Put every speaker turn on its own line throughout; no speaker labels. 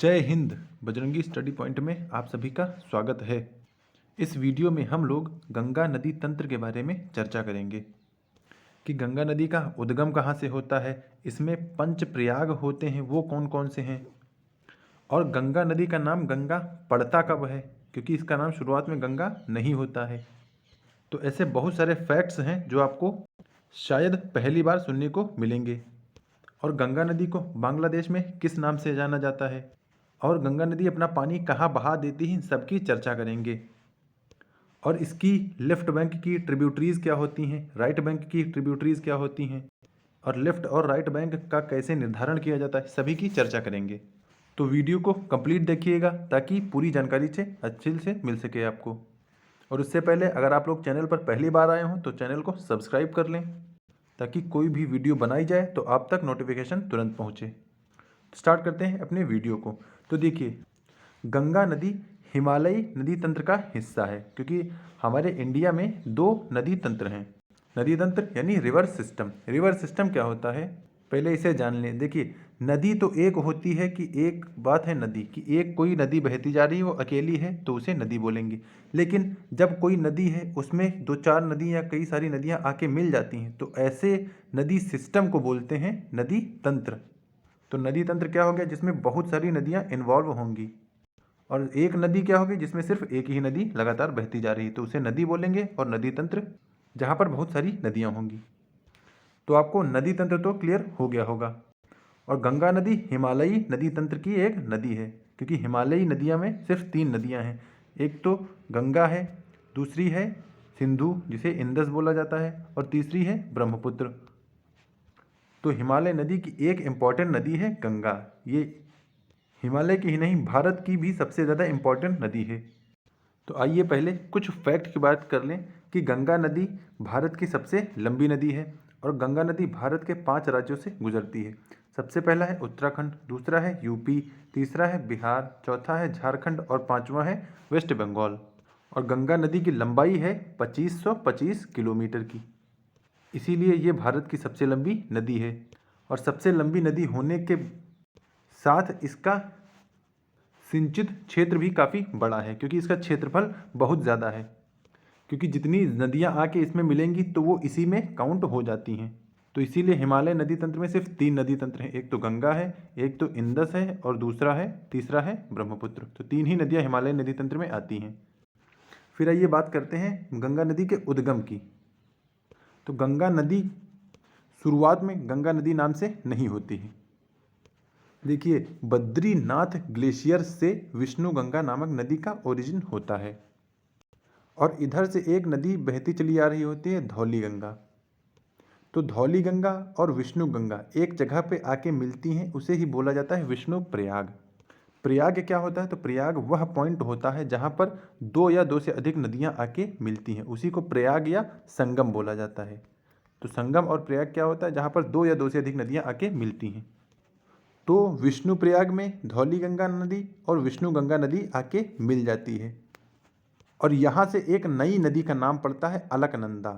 जय Hind. Bajrangi study point में आप सभी का स्वागत है। इस वीडियो में हम लोग गंगा नदी तंत्र के बारे में चर्चा करेंगे कि गंगा नदी का उद्गम कहाँ से होता है, इसमें पंच प्रयाग होते हैं वो कौन कौन से हैं, और गंगा नदी का नाम गंगा पड़ता कब है, क्योंकि इसका नाम शुरुआत में गंगा नहीं होता है। तो ऐसे बहुत सारे फैक्ट्स हैं जो आपको शायद पहली बार सुनने को मिलेंगे। और गंगा नदी को बांग्लादेश में किस नाम से जाना जाता है, और गंगा नदी अपना पानी कहाँ बहा देती है, सबकी चर्चा करेंगे। और इसकी लेफ्ट बैंक की ट्रिब्यूटरीज क्या होती हैं, राइट बैंक की ट्रिब्यूटरीज क्या होती हैं, और लेफ्ट और राइट बैंक का कैसे निर्धारण किया जाता है, सभी की चर्चा करेंगे। तो वीडियो को कंप्लीट देखिएगा ताकि पूरी जानकारी से अच्छे से मिल सके आपको। और उससे पहले अगर आप लोग चैनल पर पहली बार आए हों तो चैनल को सब्सक्राइब कर लें ताकि कोई भी वीडियो बनाई जाए तो आप तक नोटिफिकेशन तुरंत पहुँचे। स्टार्ट करते हैं अपने वीडियो को। तो देखिए, गंगा नदी हिमालयी नदी तंत्र का हिस्सा है, क्योंकि हमारे इंडिया में दो नदी तंत्र हैं। नदी तंत्र यानी रिवर सिस्टम। रिवर सिस्टम क्या होता है, पहले इसे जान लें। देखिए, नदी तो एक होती है कि एक बात है नदी कि एक कोई नदी बहती जा रही है, वो अकेली है तो उसे नदी बोलेंगे। लेकिन जब कोई नदी है उसमें दो चार नदी या कई सारी नदियाँ आके मिल जाती हैं तो ऐसे नदी सिस्टम को बोलते हैं नदी तंत्र। तो नदी तंत्र क्या हो गया, जिसमें बहुत सारी नदियाँ इन्वॉल्व होंगी। और एक नदी क्या होगी जिसमें सिर्फ एक ही नदी लगातार बहती जा रही है तो उसे नदी बोलेंगे। और नदी तंत्र जहाँ पर बहुत सारी नदियाँ होंगी। तो आपको नदी तंत्र तो क्लियर हो गया होगा। और गंगा नदी हिमालयी नदी तंत्र की एक नदी है, क्योंकि हिमालयी नदियाँ में सिर्फ तीन नदियाँ हैं। एक तो गंगा है, दूसरी है सिंधु जिसे इंदस बोला जाता है, और तीसरी है ब्रह्मपुत्र। तो हिमालय नदी की एक इम्पॉर्टेंट नदी है गंगा। ये हिमालय की ही नहीं, भारत की भी सबसे ज़्यादा इम्पॉर्टेंट नदी है। तो आइए पहले कुछ फैक्ट की बात कर लें कि गंगा नदी भारत की सबसे लंबी नदी है। और गंगा नदी भारत के 5 राज्यों से गुजरती है। सबसे पहला है उत्तराखंड, दूसरा है यूपी, तीसरा है बिहार, चौथा है झारखंड और पांचवा है वेस्ट बंगाल। और गंगा नदी की लंबाई है 2525 किलोमीटर की, इसीलिए ये भारत की सबसे लंबी नदी है। और सबसे लंबी नदी होने के साथ इसका सिंचित क्षेत्र भी काफ़ी बड़ा है, क्योंकि इसका क्षेत्रफल बहुत ज़्यादा है। क्योंकि जितनी नदियाँ आके इसमें मिलेंगी तो वो इसी में काउंट हो जाती हैं। तो इसीलिए हिमालय नदी तंत्र में सिर्फ 3 नदी तंत्र हैं, एक तो गंगा है, एक तो इंदस है, और तीसरा है ब्रह्मपुत्र। तो 3 ही नदियाँ हिमालय नदी तंत्र में आती हैं। फिर आइए बात करते हैं गंगा नदी के उद्गम की। तो गंगा नदी शुरुआत में गंगा नदी नाम से नहीं होती है। देखिए, बद्रीनाथ ग्लेशियर से विष्णु गंगा नामक नदी का ओरिजिन होता है। और इधर से एक नदी बहती चली आ रही होती है, धौली गंगा। तो धौली गंगा और विष्णु गंगा एक जगह पे आके मिलती हैं, उसे ही बोला जाता है विष्णु प्रयाग। प्रयाग क्या होता है, तो प्रयाग वह पॉइंट होता है जहाँ पर 2 या 2 से अधिक नदियाँ आके मिलती हैं, उसी को प्रयाग या संगम बोला जाता है। तो संगम और प्रयाग क्या होता है, जहाँ पर 2 या 2 से अधिक नदियाँ आके मिलती हैं। तो विष्णु प्रयाग में धौली गंगा नदी और विष्णु गंगा नदी आके मिल जाती है। और यहाँ से एक नई नदी का नाम पड़ता है अलकनंदा।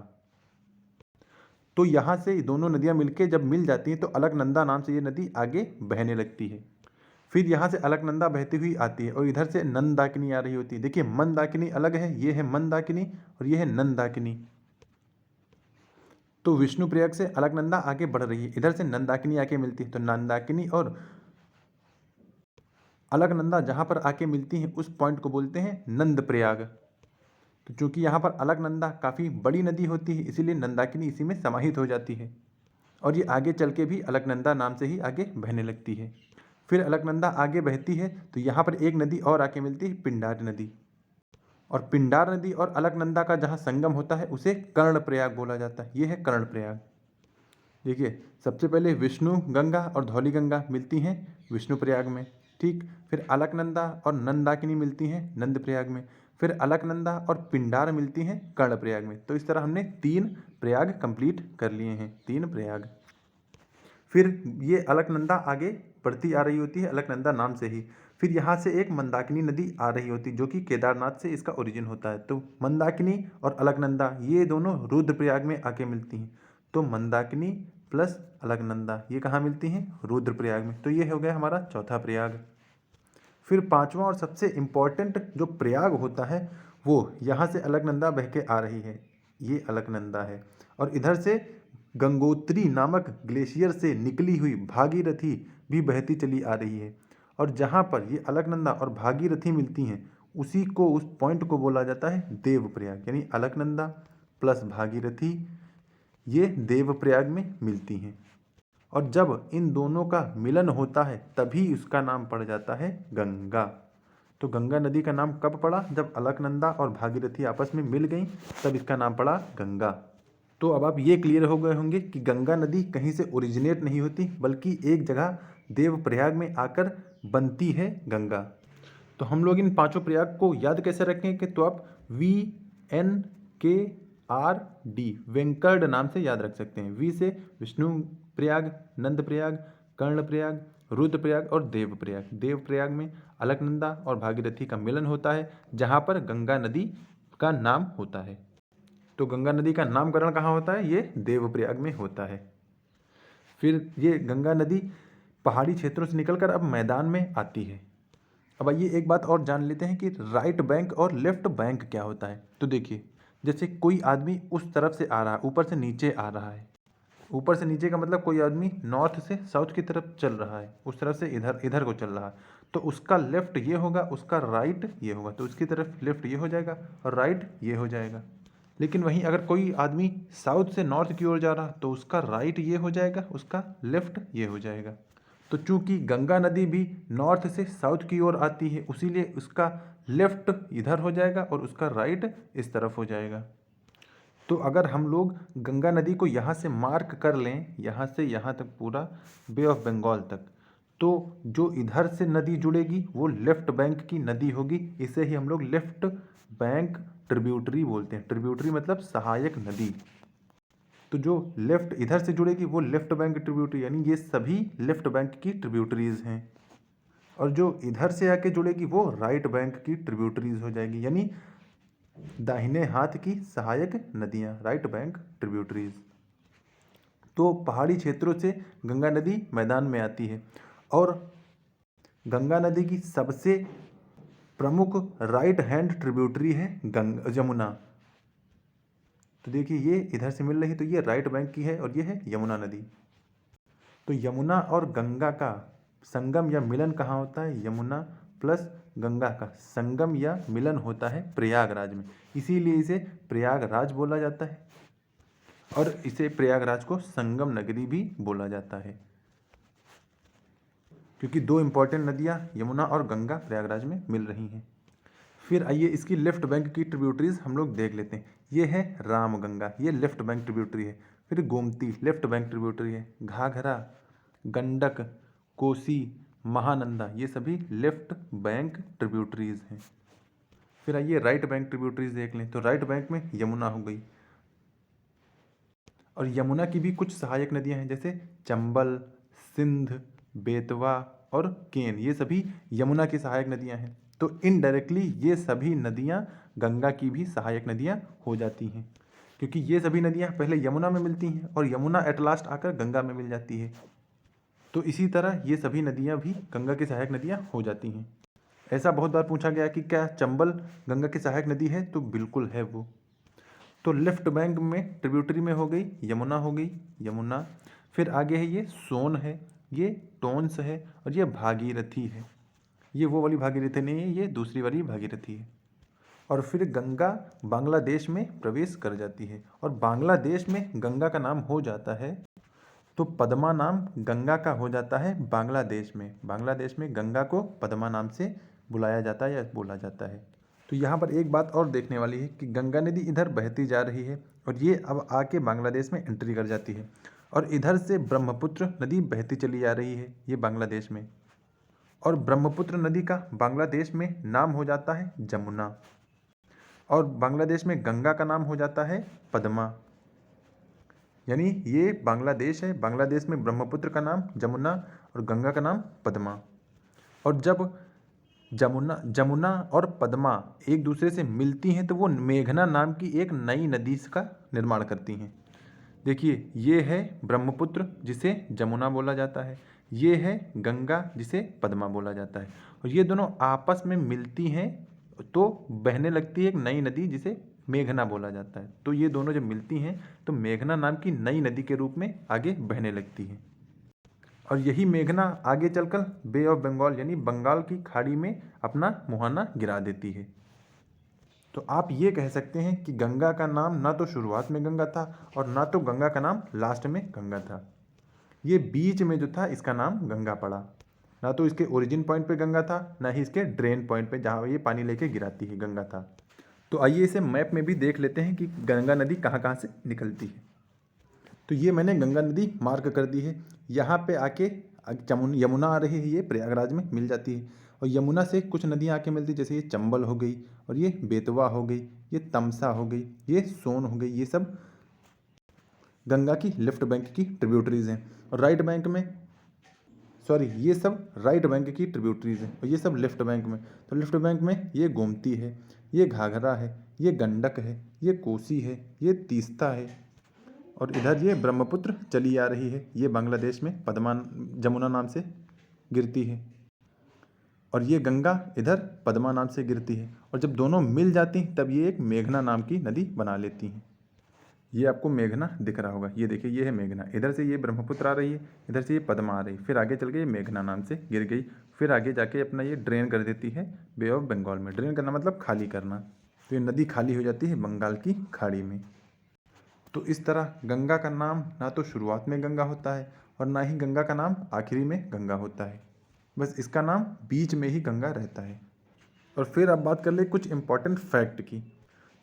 तो यहाँ से दोनों नदियाँ मिलके जब मिल जाती हैं तो अलकनंदा नाम से ये नदी आगे बहने लगती है। फिर यहाँ से अलकनंदा बहती हुई आती है और इधर से नंदाकिनी आ रही होती है। देखिए, मंदाकिनी अलग है, ये है मंदाकिनी और ये है नंदाकिनी। तो विष्णु प्रयाग से अलकनंदा आगे बढ़ रही है, इधर से नंदाकिनी आके मिलती है। तो नंदाकिनी और अलकनंदा जहाँ पर आके मिलती हैं उस पॉइंट को बोलते हैं नंद प्रयाग। तो चूंकि यहाँ पर अलकनंदा काफ़ी बड़ी नदी होती है, इसीलिए नंदाकिनी इसी में समाहित हो जाती है। और ये आगे चल के भी अलकनंदा नाम से ही आगे बहने लगती है। फिर अलकनंदा आगे बहती है तो यहाँ पर एक नदी और आके मिलती है, पिंडार नदी। और पिंडार नदी और अलकनंदा का जहाँ संगम होता है उसे कर्णप्रयाग बोला जाता है। ये है कर्णप्रयाग। देखिए, सबसे पहले विष्णु गंगा और धौली गंगा मिलती हैं विष्णु प्रयाग में, ठीक। फिर अलकनंदा और नंदाकिनी मिलती हैं नंद प्रयाग में। फिर अलकनंदा और पिंडार मिलती हैं कर्ण प्रयाग में। तो इस तरह हमने 3 प्रयाग कंप्लीट कर लिए हैं, 3 प्रयाग। फिर ये अलकनंदा आगे बढ़ती आ रही होती है अलकनंदा नाम से ही। फिर यहाँ से एक मंदाकिनी नदी आ रही होती है जो कि केदारनाथ से इसका ओरिजिन होता है। तो मंदाकिनी और अलकनंदा ये दोनों रुद्रप्रयाग में आके मिलती हैं। तो मंदाकिनी प्लस अलकनंदा ये कहाँ मिलती हैं, रुद्रप्रयाग में। तो ये हो गया हमारा चौथा प्रयाग। फिर पांचवा और सबसे इम्पॉर्टेंट जो प्रयाग होता है वो यहाँ से अलकनंदा बह के आ रही है, ये अलकनंदा है। और इधर से गंगोत्री नामक ग्लेशियर से निकली हुई भागीरथी भी बहती चली आ रही है। और जहाँ पर ये अलकनंदा और भागीरथी मिलती हैं उसी को, उस पॉइंट को बोला जाता है देवप्रयाग। यानी अलकनंदा प्लस भागीरथी ये देवप्रयाग में मिलती हैं। और जब इन दोनों का मिलन होता है तभी उसका नाम पड़ जाता है गंगा। तो गंगा नदी का नाम कब पड़ा? जब अलकनंदा और भागीरथी आपस में मिल गई तब इसका नाम पड़ा गंगा। तो अब आप ये क्लियर हो गए होंगे कि गंगा नदी कहीं से ओरिजिनेट नहीं होती बल्कि एक जगह देवप्रयाग में आकर बनती है गंगा। तो हम लोग इन पांचों प्रयाग को याद कैसे रखें? तो आप VNKRD वेंकट नाम से याद रख सकते हैं। वी से विष्णु प्रयाग, नंद प्रयाग, कर्ण प्रयाग, रुद्र प्रयाग और देव प्रयाग। देव प्रयाग में अलकनंदा और भागीरथी का मिलन होता है जहाँ पर गंगा नदी का नाम होता है। तो गंगा नदी का नामकरण कहाँ होता है? ये देवप्रयाग में होता है। फिर ये गंगा नदी पहाड़ी क्षेत्रों से निकलकर अब मैदान में आती है। अब आइए एक बात और जान लेते हैं कि राइट बैंक और लेफ्ट बैंक क्या होता है। तो देखिए, जैसे कोई आदमी उस तरफ से आ रहा है, ऊपर से नीचे आ रहा है। ऊपर से नीचे का मतलब कोई आदमी नॉर्थ से साउथ की तरफ चल रहा है, उस तरफ से इधर इधर को चल रहा है, तो उसका लेफ्ट ये होगा, उसका राइट ये होगा। तो उसकी तरफ लेफ्ट ये हो जाएगा और राइट ये हो जाएगा। लेकिन वहीं अगर कोई आदमी साउथ से नॉर्थ की ओर जा रहा तो उसका राइट ये हो जाएगा, उसका लेफ्ट ये हो जाएगा। तो चूंकि गंगा नदी भी नॉर्थ से साउथ की ओर आती है उसीलिए उसका लेफ्ट इधर हो जाएगा और उसका राइट इस तरफ हो जाएगा। तो अगर हम लोग गंगा नदी को यहाँ से मार्क कर लें, यहाँ से यहाँ तक पूरा बे ऑफ बंगाल तक, तो जो इधर से नदी जुड़ेगी वो लेफ्ट बैंक की नदी होगी। इसे ही हम लोग लेफ्ट बैंक ट्रिब्यूटरी बोलते हैं। ट्रिब्यूटरी मतलब सहायक नदी। तो जो लेफ्ट इधर से जुड़ेगी वो लेफ्ट बैंक ट्रिब्यूटरी, यानी ये सभी लेफ्ट बैंक की ट्रिब्यूटरीज हैं। और जो इधर से आके जुड़ेगी वो राइट बैंक की ट्रिब्यूटरीज हो जाएगी, यानी दाहिने हाथ की सहायक नदियां, राइट बैंक ट्रिब्यूटरीज। तो पहाड़ी क्षेत्रों से गंगा नदी मैदान में आती है और गंगा नदी की सबसे प्रमुख राइट हैंड ट्रिब्यूटरी है यमुना। तो देखिए ये इधर से मिल रही तो ये राइट बैंक की है और ये है यमुना नदी। तो यमुना और गंगा का संगम या मिलन कहाँ होता है? यमुना प्लस गंगा का संगम या मिलन होता है प्रयागराज में, इसीलिए इसे प्रयागराज बोला जाता है और इसे प्रयागराज को संगम नगरी भी बोला जाता है, क्योंकि दो इंपॉर्टेंट नदियाँ यमुना और गंगा प्रयागराज में मिल रही हैं। फिर आइए इसकी लेफ्ट बैंक की ट्रिब्यूटरीज हम लोग देख लेते हैं। ये है रामगंगा, ये लेफ्ट बैंक ट्रिब्यूटरी है। फिर गोमती लेफ्ट बैंक ट्रिब्यूटरी है। घाघरा, गंडक, कोसी, महानंदा ये सभी लेफ्ट बैंक ट्रिब्यूटरीज हैं। फिर आइए राइट बैंक ट्रिब्यूटरीज देख लें। तो राइट बैंक में यमुना हो गई और यमुना की भी कुछ सहायक नदियां हैं जैसे चंबल, सिंध, बेतवा और केन, ये सभी यमुना की सहायक नदियां हैं। तो इनडायरेक्टली ये सभी नदियां गंगा की भी सहायक नदियां हो जाती हैं, क्योंकि ये सभी नदियां पहले यमुना में मिलती हैं और यमुना एट लास्ट आकर गंगा में मिल जाती है। तो इसी तरह ये सभी नदियां भी गंगा की सहायक नदियां हो जाती हैं। ऐसा बहुत बार पूछा गया कि क्या चंबल गंगा की सहायक नदी है? तो बिल्कुल है वो। तो लेफ्ट बैंक में ट्रिब्यूटरी में हो गई यमुना, हो गई यमुना। फिर आगे है ये सोन है, ये टोंस है और ये भागीरथी है। ये वो वाली भागीरथी नहीं है, ये दूसरी वाली भागीरथी है। और फिर गंगा बांग्लादेश में प्रवेश कर जाती है और बांग्लादेश में गंगा का नाम हो जाता है, तो पद्मा नाम गंगा का हो जाता है बांग्लादेश में। बांग्लादेश में गंगा को पद्मा नाम से बुलाया जाता है या बोला जाता है। तो यहाँ पर एक बात और देखने वाली है कि गंगा नदी इधर बहती जा रही है और ये अब आके बांग्लादेश में एंट्री कर जाती है और इधर से ब्रह्मपुत्र नदी बहती चली जा रही है ये बांग्लादेश में। और ब्रह्मपुत्र नदी का बांग्लादेश में नाम हो जाता है जमुना और बांग्लादेश में गंगा का नाम हो जाता है पद्मा। यानी ये बांग्लादेश है, बांग्लादेश में ब्रह्मपुत्र का नाम जमुना और गंगा का नाम पद्मा। और जब जमुना और पद्मा एक दूसरे से मिलती हैं तो वो मेघना नाम की एक नई नदी का निर्माण करती हैं। देखिए ये है ब्रह्मपुत्र जिसे जमुना बोला जाता है, ये है गंगा, जिसे पद्मा बोला जाता है। और ये दोनों आपस में मिलती हैं तो बहने लगती है एक नई नदी, जिसे मेघना बोला जाता है। तो ये दोनों जब मिलती हैं तो मेघना नाम की नई नदी के रूप में आगे बहने लगती है। और यही मेघना आगे चलकर बे ऑफ बंगाल यानी बंगाल की खाड़ी में अपना मुहाना गिरा देती है। तो आप ये कह सकते हैं कि गंगा का नाम ना तो शुरुआत में गंगा था और ना तो गंगा का नाम लास्ट में गंगा था। ये बीच में जो था इसका नाम गंगा पड़ा। ना तो इसके ओरिजिन पॉइंट पे गंगा था, ना ही इसके ड्रेन पॉइंट पे जहाँ ये पानी लेके गिराती है गंगा था। तो आइए इसे मैप में भी देख लेते हैं कि गंगा नदी कहाँ कहाँ से निकलती है। तो ये मैंने गंगा नदी मार्क कर दी है। यहाँ पे आके यमुना आ रही है, ये प्रयागराज में मिल जाती है। और यमुना से कुछ नदियाँ आके मिलती है, जैसे ये चंबल हो गई, और ये बेतवा हो गई, ये तमसा हो गई, ये सोन हो गई। ये सब गंगा की लेफ्ट बैंक की ट्रिब्यूटरीज हैं। और राइट बैंक में ये सब राइट बैंक की ट्रिब्यूटरीज हैं और ये सब लेफ्ट बैंक में। तो लेफ्ट बैंक में ये गोमती है, ये घाघरा है, ये गंडक है, ये कोसी है, ये तीस्ता है, और इधर ये ब्रह्मपुत्र चली आ रही है। ये बांग्लादेश में जमुना नाम से गिरती है, और ये गंगा इधर पद्मा नाम से गिरती है। और जब दोनों मिल जाती हैं तब ये एक मेघना नाम की नदी बना लेती हैं। ये आपको मेघना दिख रहा होगा, ये देखिए, ये है मेघना। इधर से ये ब्रह्मपुत्र आ रही है, इधर से ये पद्मा आ रही है, फिर आगे चल के ये मेघना नाम से गिर गई, फिर आगे जाके अपना ये ड्रेन कर देती है बे ऑफ बंगाल में। ड्रेन करना मतलब खाली करना। तो ये नदी खाली हो जाती है बंगाल की खाड़ी में। तो इस तरह गंगा का नाम ना तो शुरुआत में गंगा होता है और ना ही गंगा का नाम आखिरी में गंगा होता है। बस इसका नाम बीच में ही गंगा रहता है। और फिर अब बात कर ले कुछ इम्पॉर्टेंट फैक्ट की।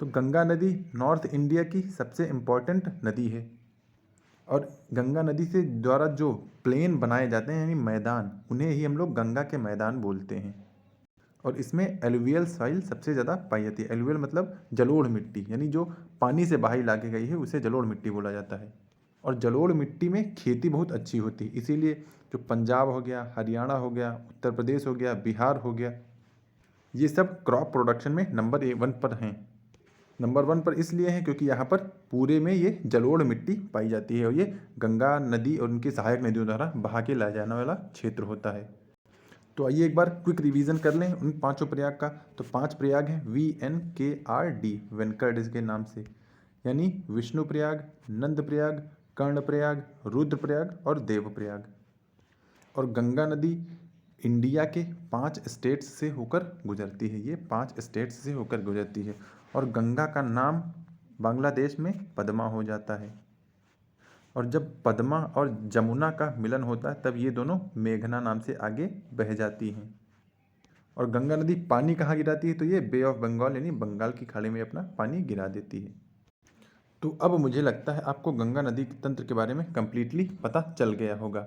तो गंगा नदी नॉर्थ इंडिया की सबसे इम्पॉर्टेंट नदी है। और गंगा नदी से द्वारा जो प्लेन बनाए जाते हैं यानी मैदान, उन्हें ही हम लोग गंगा के मैदान बोलते हैं। और इसमें एलुवियल सॉइल सबसे ज़्यादा पाई जाती है। एलुवियल मतलब जलोढ़ मिट्टी, यानी जो पानी से बाहर लाके गई है उसे जलोढ़ मिट्टी बोला जाता है। और जलोढ़ मिट्टी में खेती बहुत अच्छी होती है, इसीलिए जो पंजाब हो गया, हरियाणा हो गया, उत्तर प्रदेश हो गया, बिहार हो गया, ये सब क्रॉप प्रोडक्शन में नंबर 1 पर हैं। नंबर 1 पर इसलिए हैं क्योंकि यहाँ पर पूरे में ये जलोढ़ मिट्टी पाई जाती है और ये गंगा नदी और उनकी सहायक नदियों द्वारा बहा के लाया जाने वाला क्षेत्र होता है। तो आइए एक बार क्विक रिवीजन कर लें उन 5 प्रयाग का। तो 5 प्रयाग हैं VNKRD, वेंकटेश के नाम से, यानी विष्णु प्रयाग, नंद प्रयाग, कर्ण प्रयाग, रुद्र प्रयाग और देव प्रयाग। और गंगा नदी इंडिया के 5 स्टेट्स से होकर गुजरती है। ये 5 स्टेट्स से होकर गुजरती है। और गंगा का नाम बांग्लादेश में पद्मा हो जाता है। और जब पद्मा और जमुना का मिलन होता है तब ये दोनों मेघना नाम से आगे बह जाती हैं। और गंगा नदी पानी कहाँ गिराती है? तो ये बे ऑफ बंगाल यानी बंगाल की खाड़ी में अपना पानी गिरा देती है। तो अब मुझे लगता है आपको गंगा नदी के तंत्र के बारे में कम्प्लीटली पता चल गया होगा।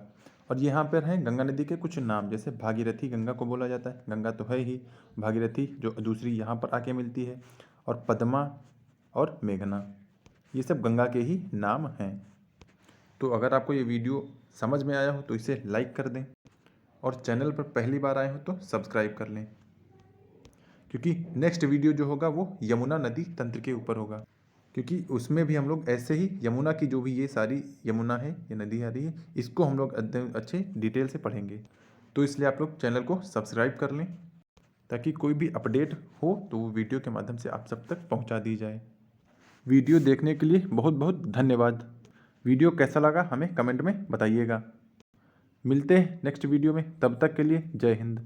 और यहाँ पर हैं गंगा नदी के कुछ नाम, जैसे भागीरथी गंगा को बोला जाता है, गंगा तो है ही, भागीरथी जो दूसरी यहाँ पर आके मिलती है, और पद्मा और मेघना, ये सब गंगा के ही नाम हैं। तो अगर आपको ये वीडियो समझ में आया हो तो इसे लाइक कर दें, और चैनल पर पहली बार आए हो तो सब्सक्राइब कर लें, क्योंकि नेक्स्ट वीडियो जो होगा वो यमुना नदी तंत्र के ऊपर होगा। क्योंकि उसमें भी हम लोग ऐसे ही यमुना की जो भी ये सारी यमुना है, ये नदी आ रही है, इसको हम लोग अच्छे डिटेल से पढ़ेंगे। तो इसलिए आप लोग चैनल को सब्सक्राइब कर लें ताकि कोई भी अपडेट हो तो वो वीडियो के माध्यम से आप सब तक पहुंचा दी जाए। वीडियो देखने के लिए बहुत बहुत धन्यवाद। वीडियो कैसा लगा हमें कमेंट में बताइएगा। मिलते हैं नेक्स्ट वीडियो में, तब तक के लिए जय हिंद।